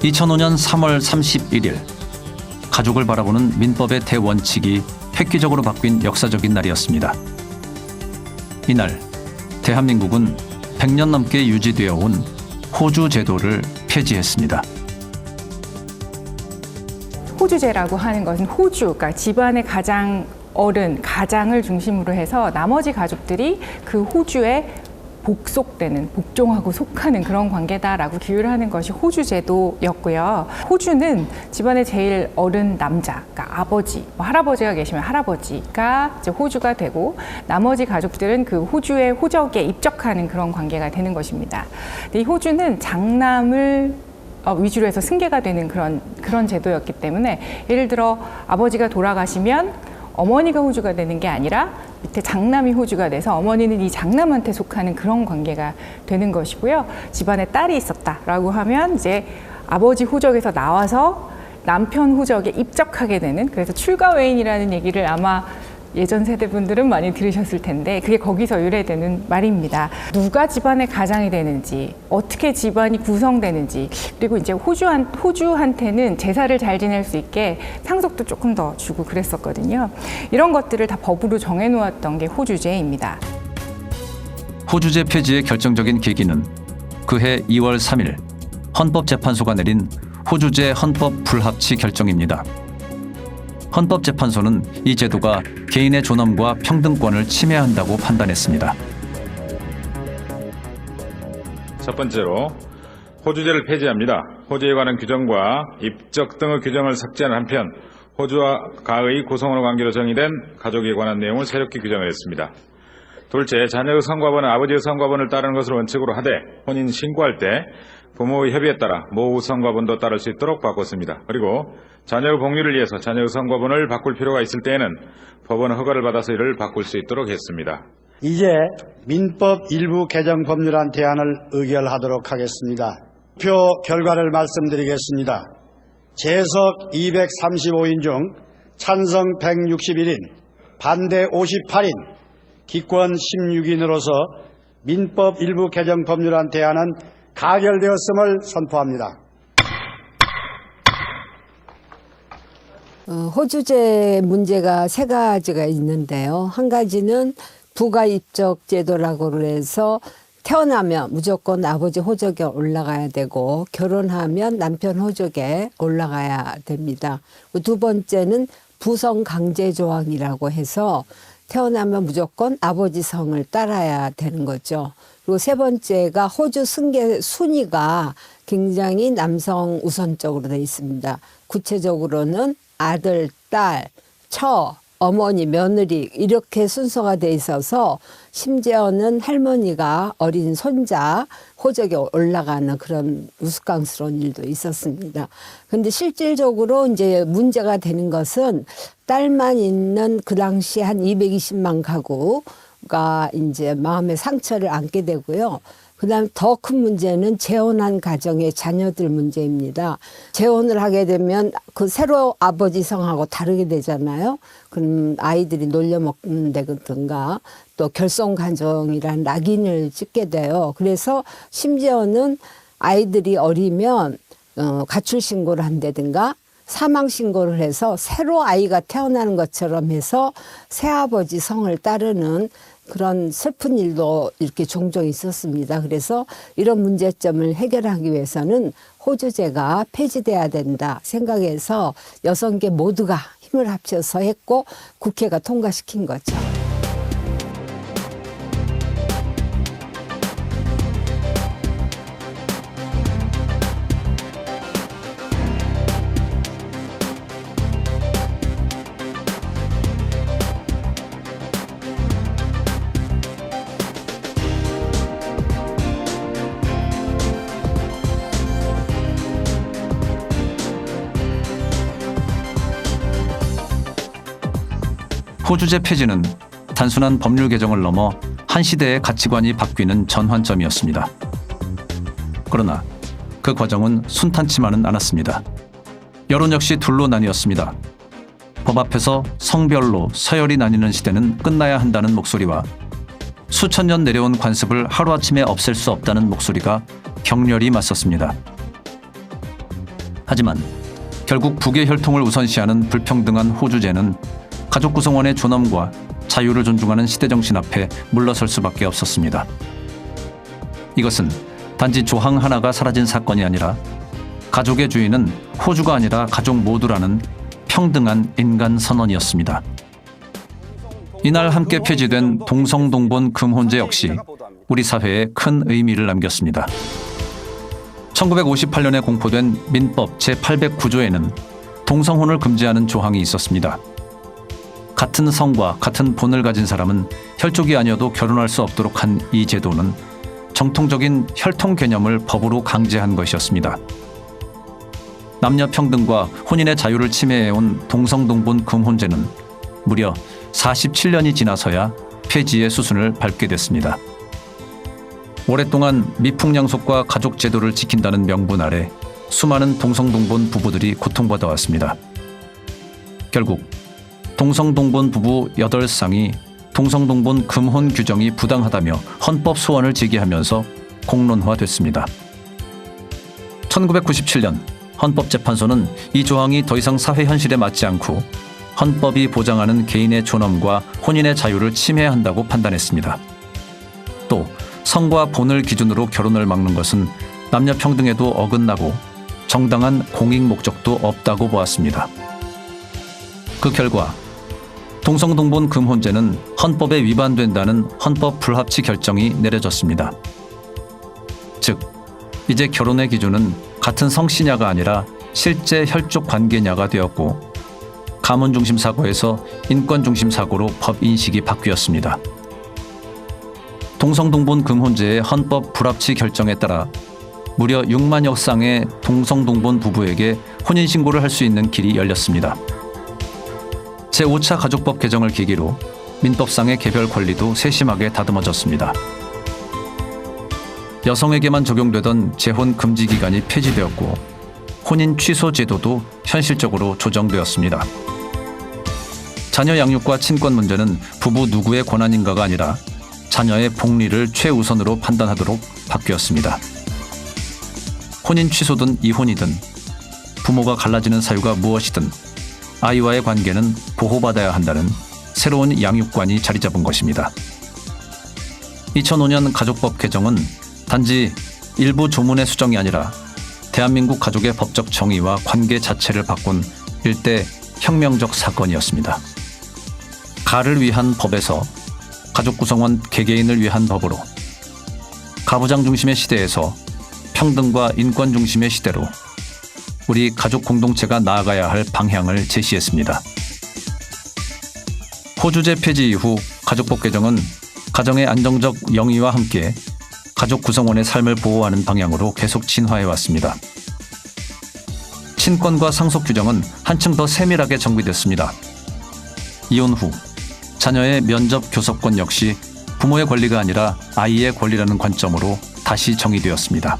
2005년 3월 31일 가족을 바라보는 민법의 대원칙이 획기적으로 바뀐 역사적인 날이었습니다. 이날 대한민국은 100년 넘게 유지되어 온 호주 제도를 폐지했습니다. 호주제라고 하는 것은 호주, 그러니까 집안의 가장 어른, 가장을 중심으로 해서 나머지 가족들이 그 호주에 복속되는, 복종하고 속하는 그런 관계다라고 기율을 하는 것이 호주 제도였고요. 호주는 집안의 제일 어른 남자, 그러니까 아버지, 할아버지가 계시면 할아버지가 이제 호주가 되고 나머지 가족들은 그 호주의 호적에 입적하는 그런 관계가 되는 것입니다. 근데 이 호주는 장남을 위주로 해서 승계가 되는 그런 제도였기 때문에 예를 들어 아버지가 돌아가시면 어머니가 호주가 되는 게 아니라 밑에 장남이 호주가 돼서 어머니는 이 장남한테 속하는 그런 관계가 되는 것이고요. 집안에 딸이 있었다라고 하면 이제 아버지 호적에서 나와서 남편 호적에 입적하게 되는, 그래서 출가외인이라는 얘기를 아마 예전 세대 분들은 많이 들으셨을 텐데 그게 거기서 유래되는 말입니다. 누가 집안의 가장이 되는지, 어떻게 집안이 구성되는지, 그리고 이제 호주한테는 제사를 잘 지낼 수 있게 상속도 조금 더 주고 그랬었거든요. 이런 것들을 다 법으로 정해놓았던 게 호주제입니다. 호주제 폐지의 결정적인 계기는 그해 2월 3일 헌법재판소가 내린 호주제 헌법 불합치 결정입니다. 헌법재판소는 이 제도가 개인의 존엄과 평등권을 침해한다고 판단했습니다. 첫 번째로 호주제를 폐지합니다. 호주에 관한 규정과 입적 등의 규정을 삭제하는 한편 호주와 가의 구성원의 관계로 정의된 가족에 관한 내용을 새롭게 규정을 했습니다. 둘째, 자녀의 성과번은 아버지의 성과번을 따르는 것을 원칙으로 하되 혼인 신고할 때 부모의 협의에 따라 모의 성과번도 따를 수 있도록 바꿨습니다. 그리고 자녀의 복리를 위해서 자녀의 성과번을 바꿀 필요가 있을 때에는 법원 허가를 받아서 이를 바꿀 수 있도록 했습니다. 이제 민법 일부 개정 법률안 대안을 의결하도록 하겠습니다. 투표 결과를 말씀드리겠습니다. 재석 235인 중 찬성 161인, 반대 58인, 기권 16인으로서 민법 일부 개정 법률안 대안은 가결되었음을 선포합니다. 호주제 문제가 세 가지가 있는데요. 한 가지는 부가 입적 제도라고 해서 태어나면 무조건 아버지 호적에 올라가야 되고 결혼하면 남편 호적에 올라가야 됩니다. 두 번째는 부성 강제 조항이라고 해서 태어나면 무조건 아버지 성을 따라야 되는 거죠. 그리고 세 번째가 호주 승계 순위가 굉장히 남성 우선적으로 되어 있습니다. 구체적으로는 아들, 딸, 처, 어머니, 며느리 이렇게 순서가 돼 있어서 심지어는 할머니가 어린 손자 호적에 올라가는 그런 우스꽝스러운 일도 있었습니다. 그런데 실질적으로 이제 문제가 되는 것은 딸만 있는 그 당시 한 220만 가구가 이제 마음의 상처를 안게 되고요. 그다음 더 큰 문제는 재혼한 가정의 자녀들 문제입니다. 재혼을 하게 되면 그 새로 아버지 성하고 다르게 되잖아요. 그럼 아이들이 놀려먹는다든가 또 결손가정이란 낙인을 찍게 돼요. 그래서 심지어는 아이들이 어리면 가출 신고를 한다든가 사망 신고를 해서 새로 아이가 태어나는 것처럼 해서 새아버지 성을 따르는 그런 슬픈 일도 이렇게 종종 있었습니다. 그래서 이런 문제점을 해결하기 위해서는 호주제가 폐지돼야 된다 생각해서 6개 모두가 힘을 합쳐서 했고 국회가 통과시킨 거죠. 호주제 폐지는 단순한 법률 개정을 넘어 한 시대의 가치관이 바뀌는 전환점이었습니다. 그러나 그 과정은 순탄치만은 않았습니다. 여론 역시 둘로 나뉘었습니다. 법 앞에서 성별로 서열이 나뉘는 시대는 끝나야 한다는 목소리와 수천 년 내려온 관습을 하루아침에 없앨 수 없다는 목소리가 격렬히 맞섰습니다. 하지만 결국 북의 혈통을 우선시하는 불평등한 호주제는 가족 구성원의 존엄과 자유를 존중하는 시대 정신 앞에 물러설 수밖에 없었습니다. 이것은 단지 조항 하나가 사라진 사건이 아니라 가족의 주인은 호주가 아니라 가족 모두라는 평등한 인간 선언이었습니다. 이날 함께 폐지된 동성동본 금혼제 역시 우리 사회에 큰 의미를 남겼습니다. 1958년에 공포된 민법 제809조에는 동성혼을 금지하는 조항이 있었습니다. 같은 성과 같은 본을 가진 사람은 혈족이 아니어도 결혼할 수 없도록 한 이 제도는 정통적인 혈통 개념을 법으로 강제한 것이었습니다. 남녀 평등과 혼인의 자유를 침해해온 동성동본 금혼제는 무려 47년이 지나서야 폐지의 수순을 밟게 됐습니다. 오랫동안 미풍양속과 가족 제도를 지킨다는 명분 아래 수많은 동성동본 부부들이 고통받아 왔습니다. 결국 동성동본 부부 8쌍이 동성동본 금혼 규정이 부당하다며 헌법 소원을 제기하면서 공론화됐습니다. 1997년 헌법재판소는 이 조항이 더 이상 사회 현실에 맞지 않고 헌법이 보장하는 개인의 존엄과 혼인의 자유를 침해한다고 판단했습니다. 또 성과 본을 기준으로 결혼을 막는 것은 남녀 평등에도 어긋나고 정당한 공익 목적도 없다고 보았습니다. 그 결과 동성동본 금혼제는 헌법에 위반된다는 헌법 불합치 결정이 내려졌습니다. 즉, 이제 결혼의 기준은 같은 성씨냐가 아니라 실제 혈족 관계냐가 되었고 가문 중심 사고에서 인권 중심 사고로 법 인식이 바뀌었습니다. 동성동본 금혼제의 헌법 불합치 결정에 따라 무려 6만여 쌍의 동성동본 부부에게 혼인신고를 할 수 있는 길이 열렸습니다. 제5차 가족법 개정을 계기로 민법상의 개별 권리도 세심하게 다듬어졌습니다. 여성에게만 적용되던 재혼 금지 기간이 폐지되었고 혼인 취소 제도도 현실적으로 조정되었습니다. 자녀 양육과 친권 문제는 부부 누구의 권한인가가 아니라 자녀의 복리를 최우선으로 판단하도록 바뀌었습니다. 혼인 취소든 이혼이든 부모가 갈라지는 사유가 무엇이든 아이와의 관계는 보호받아야 한다는 새로운 양육관이 자리 잡은 것입니다. 2005년 가족법 개정은 단지 일부 조문의 수정이 아니라 대한민국 가족의 법적 정의와 관계 자체를 바꾼 일대 혁명적 사건이었습니다. 가를 위한 법에서 가족 구성원 개개인을 위한 법으로 가부장 중심의 시대에서 평등과 인권 중심의 시대로 우리 가족 공동체가 나아가야 할 방향을 제시했습니다. 호주제 폐지 이후 가족법 개정은 가정의 안정적 영위와 함께 가족 구성원의 삶을 보호하는 방향으로 계속 진화해 왔습니다. 친권과 상속 규정은 한층 더 세밀하게 정비됐습니다. 이혼 후 자녀의 면접 교섭권 역시 부모의 권리가 아니라 아이의 권리라는 관점으로 다시 정의되었습니다.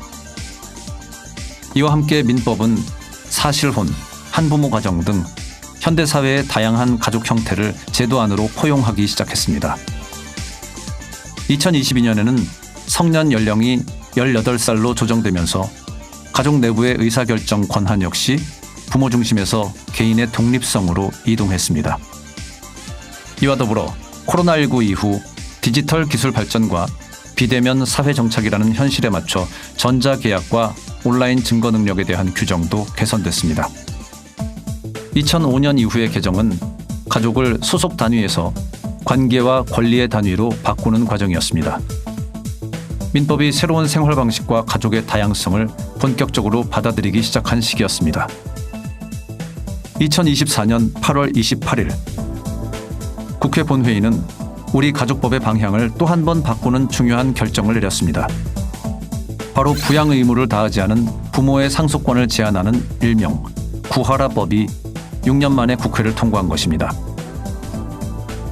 이와 함께 민법은 사실혼, 한부모 가정 등 현대사회의 다양한 가족 형태를 제도 안으로 포용하기 시작했습니다. 2022년에는 성년 연령이 18살로 조정되면서 가족 내부의 의사결정 권한 역시 부모 중심에서 개인의 독립성으로 이동했습니다. 이와 더불어 코로나19 이후 디지털 기술 발전과 비대면 사회 정착이라는 현실에 맞춰 전자계약과 온라인 증거 능력에 대한 규정도 개선됐습니다. 2005년 이후의 개정은 가족을 소속 단위에서 관계와 권리의 단위로 바꾸는 과정이었습니다. 민법이 새로운 생활 방식과 가족의 다양성을 본격적으로 받아들이기 시작한 시기였습니다. 2024년 8월 28일 국회 본회의는 우리 가족법의 방향을 또 한 번 바꾸는 중요한 결정을 내렸습니다. 바로 부양 의무를 다하지 않은 부모의 상속권을 제한하는 일명 구하라법이 6년 만에 국회를 통과한 것입니다.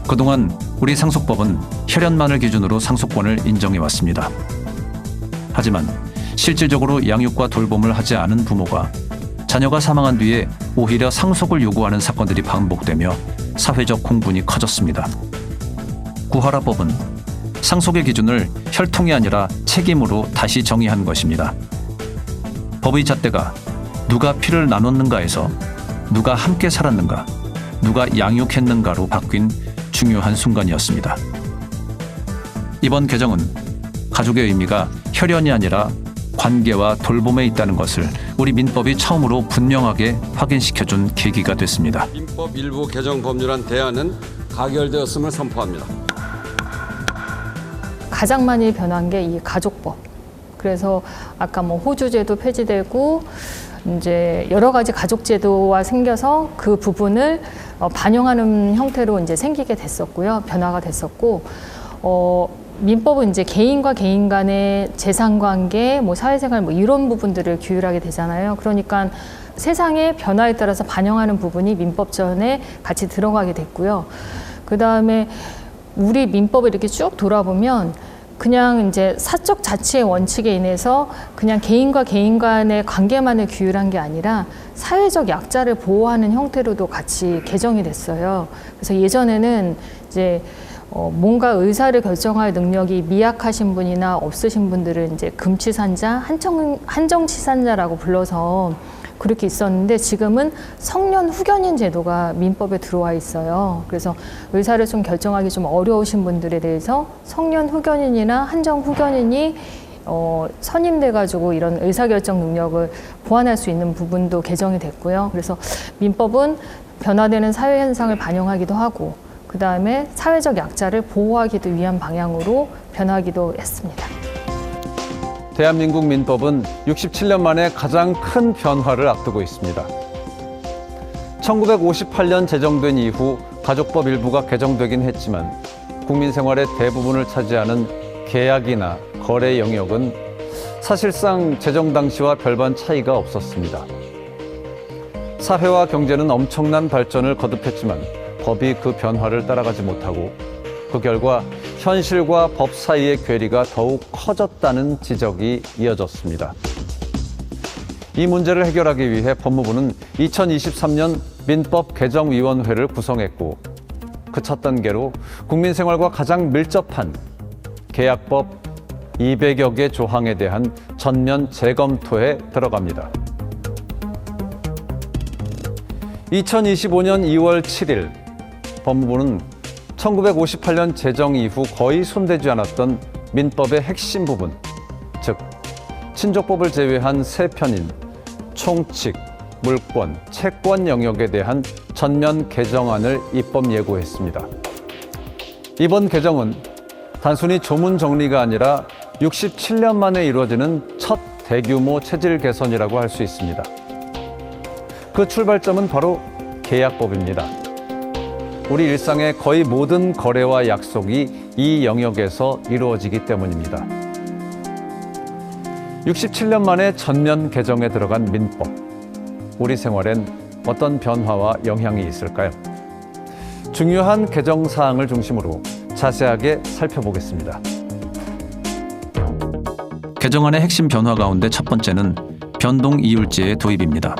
그동안 우리 상속법은 혈연만을 기준으로 상속권을 인정해왔습니다. 하지만 실질적으로 양육과 돌봄을 하지 않은 부모가 자녀가 사망한 뒤에 오히려 상속을 요구하는 사건들이 반복되며 사회적 공분이 커졌습니다. 구하라법은 상속의 기준을 혈통이 아니라 책임으로 다시 정의한 것입니다. 법의 잣대가 누가 피를 나눴는가에서 누가 함께 살았는가, 누가 양육했는가로 바뀐 중요한 순간이었습니다. 이번 개정은 가족의 의미가 혈연이 아니라 관계와 돌봄에 있다는 것을 우리 민법이 처음으로 분명하게 확인시켜준 계기가 됐습니다. 민법 일부 개정 법률안 대안은 가결되었음을 선포합니다. 가장 많이 변한 게 이 가족법. 그래서 아까 뭐 호주제도 폐지되고 이제 여러 가지 가족제도가 생겨서 그 부분을 반영하는 형태로 이제 생기게 됐었고요. 변화가 됐었고, 민법은 이제 개인과 개인 간의 재산관계, 뭐 사회생활 뭐 이런 부분들을 규율하게 되잖아요. 그러니까 세상의 변화에 따라서 반영하는 부분이 민법전에 같이 들어가게 됐고요. 그 다음에 우리 민법을 이렇게 쭉 돌아보면 그냥 이제 사적 자치의 원칙에 인해서 그냥 개인과 개인 간의 관계만을 규율한 게 아니라 사회적 약자를 보호하는 형태로도 같이 개정이 됐어요. 그래서 예전에는 이제 뭔가 의사를 결정할 능력이 미약하신 분이나 없으신 분들은 이제 금치산자, 한정치산자라고 불러서 그렇게 있었는데 지금은 성년 후견인 제도가 민법에 들어와 있어요. 그래서 의사를 좀 결정하기 좀 어려우신 분들에 대해서 성년 후견인이나 한정 후견인이 선임돼가지고 이런 의사결정 능력을 보완할 수 있는 부분도 개정이 됐고요. 그래서 민법은 변화되는 사회 현상을 반영하기도 하고 그 다음에 사회적 약자를 보호하기도 위한 방향으로 변하기도 했습니다. 대한민국 민법은 67년 만에 가장 큰 변화를 앞두고 있습니다. 1958년 제정된 이후 가족법 일부가 개정되긴 했지만 국민 생활의 대부분을 차지하는 계약이나 거래 영역은 사실상 제정 당시와 별반 차이가 없었습니다. 사회와 경제는 엄청난 발전을 거듭했지만 법이 그 변화를 따라가지 못하고 그 결과 현실과 법 사이의 괴리가 더욱 커졌다는 지적이 이어졌습니다. 이 문제를 해결하기 위해 법무부는 2023년 민법 개정위원회를 구성했고 그 첫 단계로 국민 생활과 가장 밀접한 계약법 200여 개 조항에 대한 전면 재검토에 들어갑니다. 2025년 2월 7일 법무부는 1958년 제정 이후 거의 손대지 않았던 민법의 핵심 부분, 즉 친족법을 제외한 세 편인 총칙, 물권, 채권 영역에 대한 전면 개정안을 입법 예고했습니다. 이번 개정은 단순히 조문 정리가 아니라 67년 만에 이루어지는 첫 대규모 체질 개선이라고 할 수 있습니다. 그 출발점은 바로 계약법입니다. 우리 일상의 거의 모든 거래와 약속이 이 영역에서 이루어지기 때문입니다. 67년 만에 전면 개정에 들어간 민법. 우리 생활엔 어떤 변화와 영향이 있을까요? 중요한 개정 사항을 중심으로 자세하게 살펴보겠습니다. 개정안의 핵심 변화 가운데 첫 번째는 변동 이율제의 도입입니다.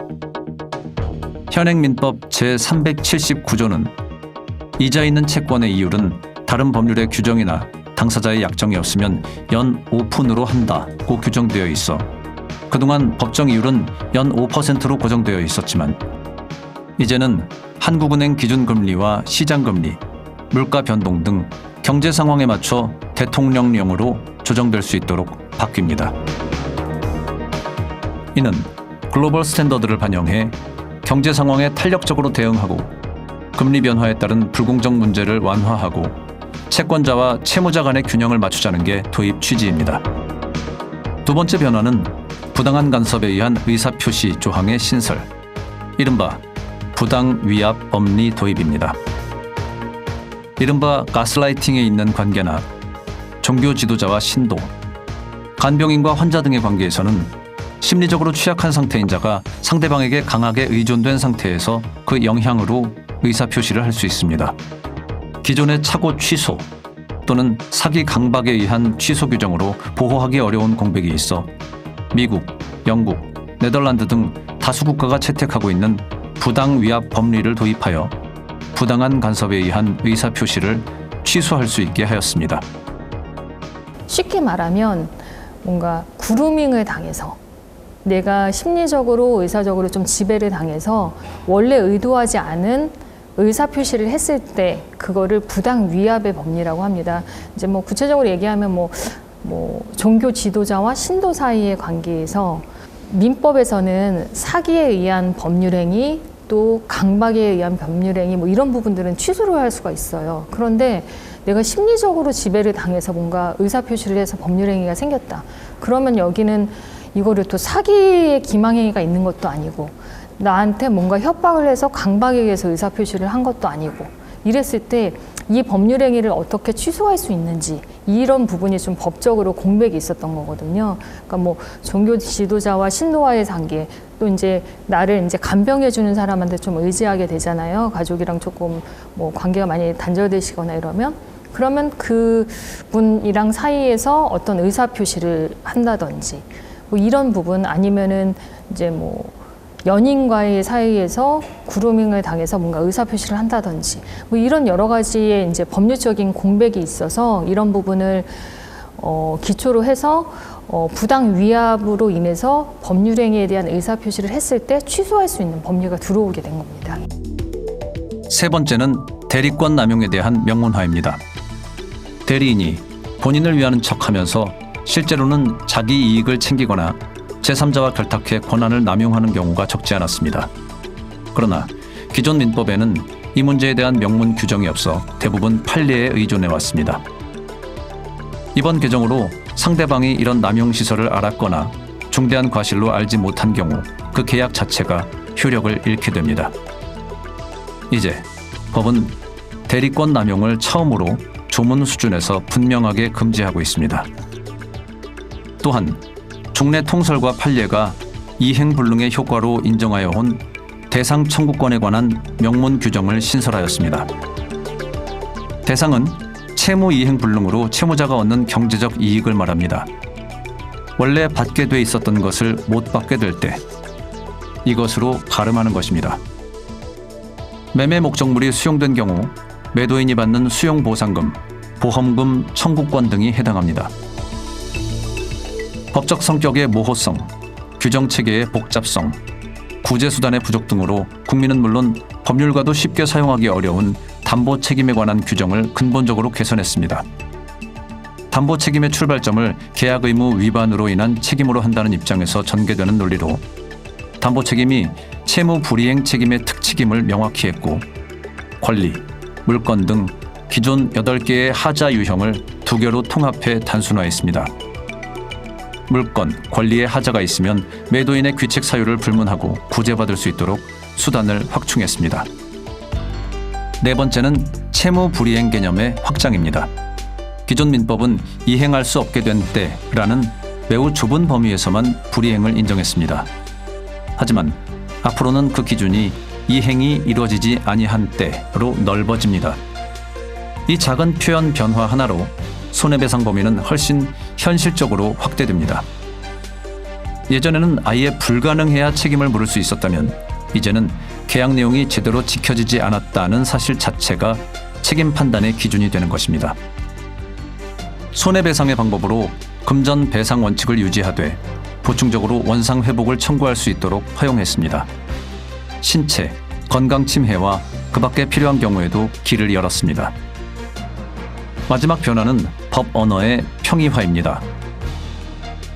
현행 민법 제379조는 이자 있는 채권의 이율은 다른 법률의 규정이나 당사자의 약정이 없으면 연 5푼으로 한다고 규정되어 있어 그동안 법정 이율은 연 5%로 고정되어 있었지만 이제는 한국은행 기준금리와 시장금리, 물가 변동 등 경제 상황에 맞춰 대통령령으로 조정될 수 있도록 바뀝니다. 이는 글로벌 스탠더드를 반영해 경제 상황에 탄력적으로 대응하고 금리 변화에 따른 불공정 문제를 완화하고 채권자와 채무자 간의 균형을 맞추자는 게 도입 취지입니다. 두 번째 변화는 부당한 간섭에 의한 의사표시 조항의 신설, 이른바 부당위압 법리 도입입니다. 이른바 가스라이팅에 있는 관계나 종교 지도자와 신도, 간병인과 환자 등의 관계에서는 심리적으로 취약한 상태인 자가 상대방에게 강하게 의존된 상태에서 그 영향으로 의사표시를 할 수 있습니다. 기존의 착오 취소 또는 사기 강박에 의한 취소 규정으로 보호하기 어려운 공백이 있어 미국, 영국, 네덜란드 등 다수 국가가 채택하고 있는 부당위압 법리를 도입하여 부당한 간섭에 의한 의사표시를 취소할 수 있게 하였습니다. 쉽게 말하면 뭔가 그루밍을 당해서 내가 심리적으로 의사적으로 좀 지배를 당해서 원래 의도하지 않은 의사 표시를 했을 때 그거를 부당 위압의 법리라고 합니다. 이제 뭐 구체적으로 얘기하면 뭐 종교 지도자와 신도 사이의 관계에서 민법에서는 사기에 의한 법률행위 또 강박에 의한 법률행위 뭐 이런 부분들은 취소를 할 수가 있어요. 그런데 내가 심리적으로 지배를 당해서 뭔가 의사 표시를 해서 법률행위가 생겼다. 그러면 여기는 이거를 또 사기의 기망행위가 있는 것도 아니고 나한테 뭔가 협박을 해서 강박에 의해서 의사 표시를 한 것도 아니고 이랬을 때 이 법률행위를 어떻게 취소할 수 있는지 이런 부분이 좀 법적으로 공백이 있었던 거거든요. 그러니까 뭐 종교 지도자와 신도와의 관계 또 이제 나를 이제 간병해 주는 사람한테 좀 의지하게 되잖아요. 가족이랑 조금 뭐 관계가 많이 단절되시거나 이러면 그러면 그 분이랑 사이에서 어떤 의사 표시를 한다든지 뭐 이런 부분 아니면은 이제 뭐 연인과의 사이에서 그루밍을 당해서 뭔가 의사 표시를 한다든지 뭐 이런 여러 가지의 이제 법률적인 공백이 있어서 이런 부분을 기초로 해서 부당 위압으로 인해서 법률행위에 대한 의사 표시를 했을 때 취소할 수 있는 법리가 들어오게 된 겁니다. 세 번째는 대리권 남용에 대한 명문화입니다. 대리인이 본인을 위하는 척하면서 실제로는 자기 이익을 챙기거나 제3자와 결탁해 권한을 남용하는 경우가 적지 않았습니다. 그러나 기존 민법에는 이 문제에 대한 명문 규정이 없어 대부분 판례에 의존해 왔습니다. 이번 개정으로 상대방이 이런 남용 시설을 알았거나 중대한 과실로 알지 못한 경우 그 계약 자체가 효력을 잃게 됩니다. 이제 법은 대리권 남용을 처음으로 조문 수준에서 분명하게 금지하고 있습니다. 또한 중내 통설과 판례가 이행불능의 효과로 인정하여 온 대상 청구권에 관한 명문 규정을 신설하였습니다. 대상은 채무 이행불능으로 채무자가 얻는 경제적 이익을 말합니다. 원래 받게 돼 있었던 것을 못 받게 될 때 이것으로 가름하는 것입니다. 매매 목적물이 수용된 경우 매도인이 받는 수용보상금, 보험금 청구권 등이 해당합니다. 법적 성격의 모호성, 규정체계의 복잡성, 구제수단의 부족 등으로 국민은 물론 법률가도 쉽게 사용하기 어려운 담보 책임에 관한 규정을 근본적으로 개선했습니다. 담보 책임의 출발점을 계약 의무 위반으로 인한 책임으로 한다는 입장에서 전개되는 논리로 담보 책임이 채무 불이행 책임의 특칙임을 명확히 했고 권리, 물권 등 기존 8개의 하자 유형을 2개로 통합해 단순화했습니다. 물권, 권리의 하자가 있으면 매도인의 귀책 사유를 불문하고 구제받을 수 있도록 수단을 확충했습니다. 네 번째는 채무 불이행 개념의 확장입니다. 기존 민법은 이행할 수 없게 된 때라는 매우 좁은 범위에서만 불이행을 인정했습니다. 하지만 앞으로는 그 기준이 이행이 이루어지지 아니한 때로 넓어집니다. 이 작은 표현 변화 하나로 손해배상 범위는 훨씬 현실적으로 확대됩니다. 예전에는 아예 불가능해야 책임을 물을 수 있었다면 이제는 계약 내용이 제대로 지켜지지 않았다는 사실 자체가 책임 판단의 기준이 되는 것입니다. 손해배상의 방법으로 금전 배상 원칙을 유지하되 보충적으로 원상 회복을 청구할 수 있도록 허용했습니다. 신체, 건강 침해와 그 밖에 필요한 경우에도 길을 열었습니다. 마지막 변화는 법 언어의 평이화입니다.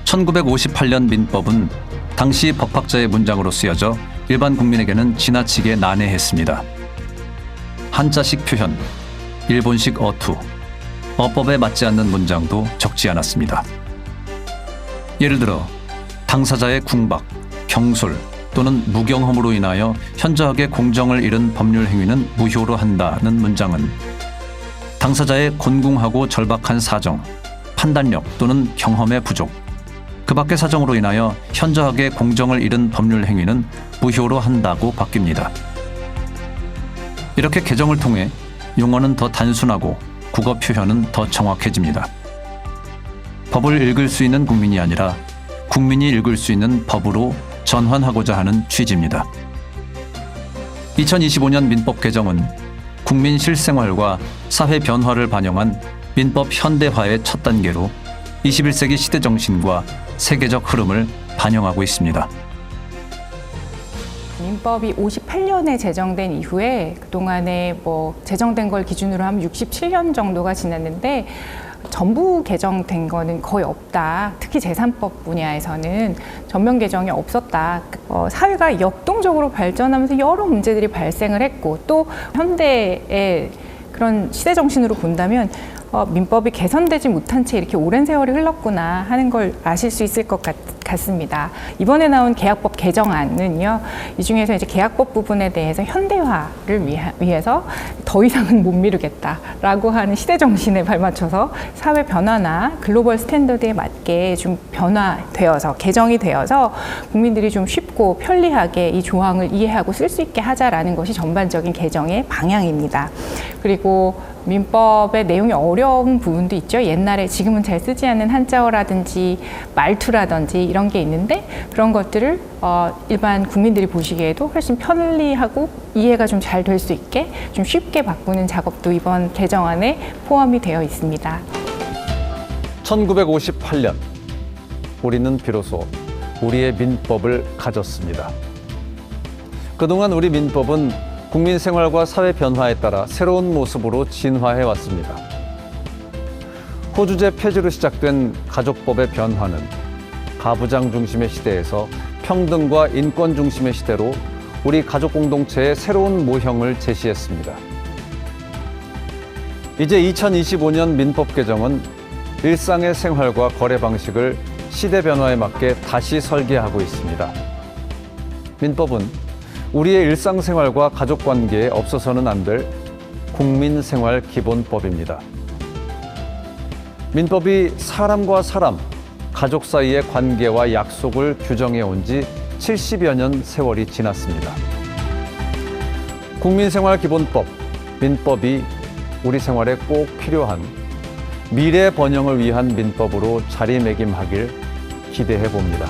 1958년 민법은 당시 법학자의 문장으로 쓰여져 일반 국민에게는 지나치게 난해했습니다. 한자식 표현, 일본식 어투, 어법에 맞지 않는 문장도 적지 않았습니다. 예를 들어 당사자의 궁박, 경솔 또는 무경험으로 인하여 현저하게 공정을 잃은 법률 행위는 무효로 한다는 문장은 당사자의 곤궁하고 절박한 사정, 판단력 또는 경험의 부족, 그 밖의 사정으로 인하여 현저하게 공정을 잃은 법률 행위는 무효로 한다고 바뀝니다. 이렇게 개정을 통해 용어는 더 단순하고 국어 표현은 더 정확해집니다. 법을 읽을 수 있는 국민이 아니라 국민이 읽을 수 있는 법으로 전환하고자 하는 취지입니다. 2025년 민법 개정은 국민 실생활과 사회 변화를 반영한 민법 현대화의 첫 단계로 21세기 시대 정신과 세계적 흐름을 반영하고 있습니다. 민법이 58년에 제정된 이후에 그동안에 제정된 걸 기준으로 하면 67년 정도가 지났는데 전부 개정된 거는 거의 없다. 특히 제3법 분야에서는 전면 개정이 없었다. 사회가 역동적으로 발전하면서 여러 문제들이 발생을 했고 또 현대의 그런 시대 정신으로 본다면 민법이 개선되지 못한 채 이렇게 오랜 세월이 흘렀구나 하는 걸 아실 수 있을 것 같습니다. 이번에 나온 계약법 개정안은요, 이 중에서 이제 계약법 부분에 대해서 현대화를 위해서 더 이상은 못 미루겠다라고 하는 시대 정신에 발맞춰서 사회 변화나 글로벌 스탠더드에 맞게 좀 변화되어서 개정이 되어서 국민들이 좀 쉽고 편리하게 이 조항을 이해하고 쓸 수 있게 하자라는 것이 전반적인 개정의 방향입니다. 그리고 민법의 내용이 어려운 부분도 있죠. 옛날에 지금은 잘 쓰지 않는 한자어라든지 말투라든지 이런 게 있는데 그런 것들을 일반 국민들이 보시기에도 훨씬 편리하고 이해가 좀 잘 될 수 있게 좀 쉽게 바꾸는 작업도 이번 개정안에 포함이 되어 있습니다. 1958년 우리는 비로소 우리의 민법을 가졌습니다. 그동안 우리 민법은 국민 생활과 사회 변화에 따라 새로운 모습으로 진화해 왔습니다. 호주제 폐지로 시작된 가족법의 변화는 가부장 중심의 시대에서 평등과 인권 중심의 시대로 우리 가족 공동체의 새로운 모형을 제시했습니다. 이제 2025년 민법 개정은 일상의 생활과 거래 방식을 시대 변화에 맞게 다시 설계하고 있습니다. 민법은 우리의 일상생활과 가족관계에 없어서는 안 될 국민생활 기본법입니다. 민법이 사람과 사람, 가족 사이의 관계와 약속을 규정해 온 지 70여 년 세월이 지났습니다. 국민생활 기본법, 민법이 우리 생활에 꼭 필요한 미래 번영을 위한 민법으로 자리매김하길 기대해 봅니다.